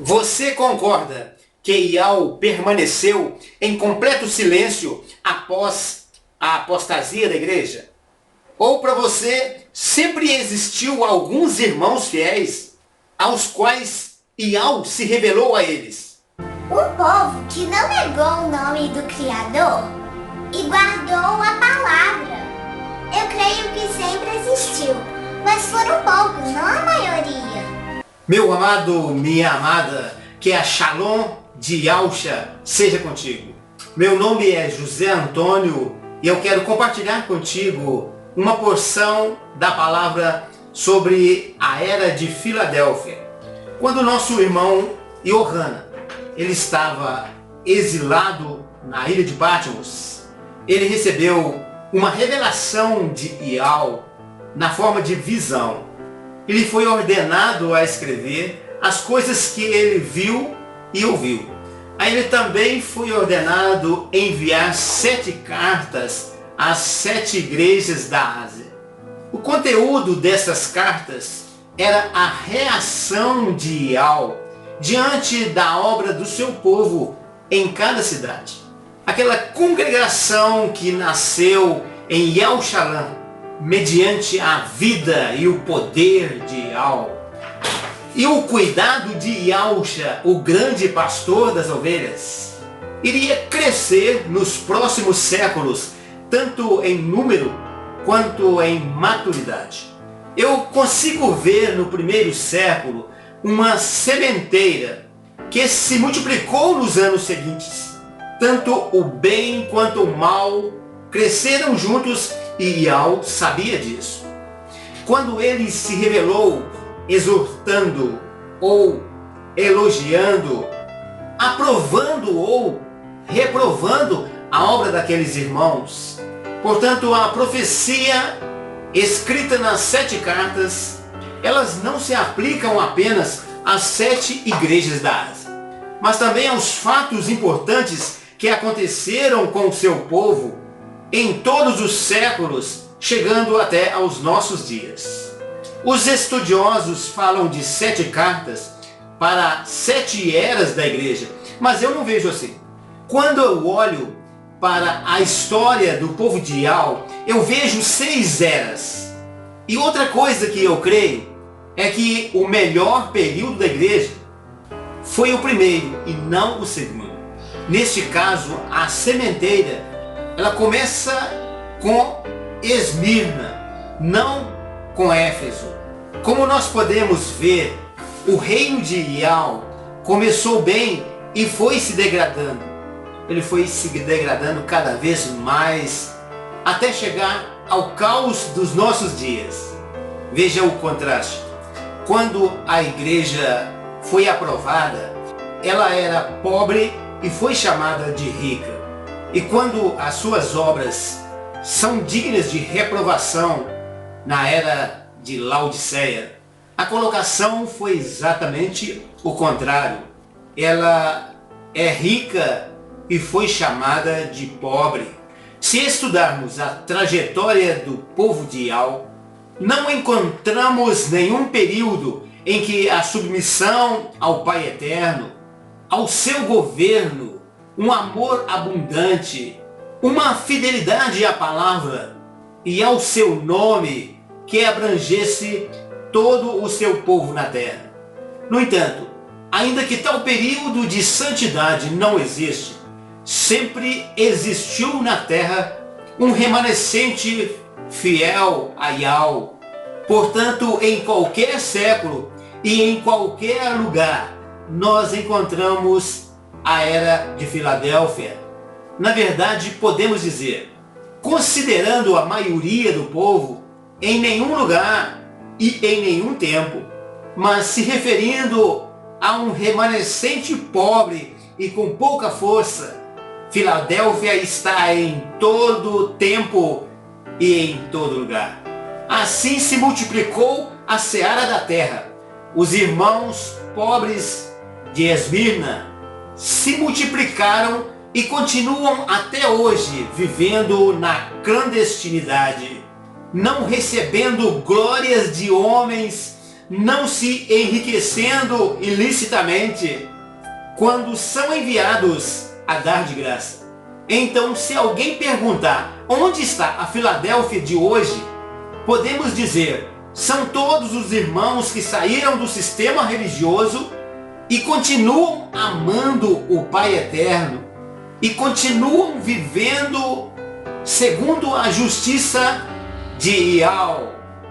Você concorda que Ial permaneceu em completo silêncio após a apostasia da igreja? Ou para você sempre existiu alguns irmãos fiéis aos quais Ial se revelou a eles? O povo que não negou o nome do Criador e guardou a palavra. Eu creio que sempre existiu, mas foram poucos, não a maioria. Meu amado, minha amada, que a Shalom de Yahusha seja contigo. Meu nome é José Antônio e eu quero compartilhar contigo uma porção da palavra sobre a era de Filadélfia. Quando nosso irmão Yohanan, ele estava exilado na ilha de Patmos, ele recebeu uma revelação de Ial na forma de visão. Ele foi ordenado a escrever as coisas que ele viu e ouviu. Aí ele também foi ordenado a enviar 7 cartas às 7 igrejas da Ásia. O conteúdo dessas cartas era a reação de Ial diante da obra do seu povo em cada cidade. Aquela congregação que nasceu em Yerushalayim, mediante a vida e o poder de Ial, e o cuidado de Yahusha, o grande pastor das ovelhas, iria crescer nos próximos séculos, tanto em número quanto em maturidade. Eu consigo ver no primeiro século uma sementeira que se multiplicou nos anos seguintes. Tanto o bem quanto o mal cresceram juntos e Ial sabia disso. Quando ele se revelou exortando ou elogiando, aprovando ou reprovando a obra daqueles irmãos. Portanto, a profecia escrita nas 7 cartas, elas não se aplicam apenas às 7 igrejas da Ásia, mas também aos fatos importantes que aconteceram com o seu povo em todos os séculos, chegando até aos nossos dias. Os estudiosos falam de 7 cartas para 7 eras da igreja, mas eu não vejo assim. Quando eu olho para a história do povo de Ial, eu vejo 6 eras. E outra coisa que eu creio é que o melhor período da igreja foi o primeiro e não o segundo. Neste caso, a sementeira, ela começa com Esmirna, não com Éfeso. Como nós podemos ver, o reino de Ial começou bem e foi se degradando. Ele foi se degradando cada vez mais até chegar ao caos dos nossos dias. Veja o contraste. Quando a igreja foi aprovada, ela era pobre e foi chamada de rica. E quando as suas obras são dignas de reprovação na era de Laodiceia, a colocação foi exatamente o contrário. Ela é rica e foi chamada de pobre. Se estudarmos a trajetória do povo de Ial, não encontramos nenhum período em que a submissão ao Pai Eterno, ao seu governo, um amor abundante, uma fidelidade à palavra e ao seu nome que abrangesse todo o seu povo na terra. No entanto, ainda que tal período de santidade não existe, sempre existiu na terra um remanescente fiel a Ial. Portanto, em qualquer século e em qualquer lugar, nós encontramos a era de Filadélfia. Na verdade, podemos dizer, considerando a maioria do povo, em nenhum lugar e em nenhum tempo, mas se referindo a um remanescente pobre e com pouca força, Filadélfia está em todo tempo e em todo lugar. Assim se multiplicou a seara da terra. Os irmãos pobres de Esmirna se multiplicaram e continuam até hoje vivendo na clandestinidade, não recebendo glórias de homens, não se enriquecendo ilicitamente, quando são enviados a dar de graça. Então, se alguém perguntar onde está a Filadélfia de hoje, podemos dizer: são todos os irmãos que saíram do sistema religioso e continuam amando o Pai Eterno e continuam vivendo segundo a justiça de Ial.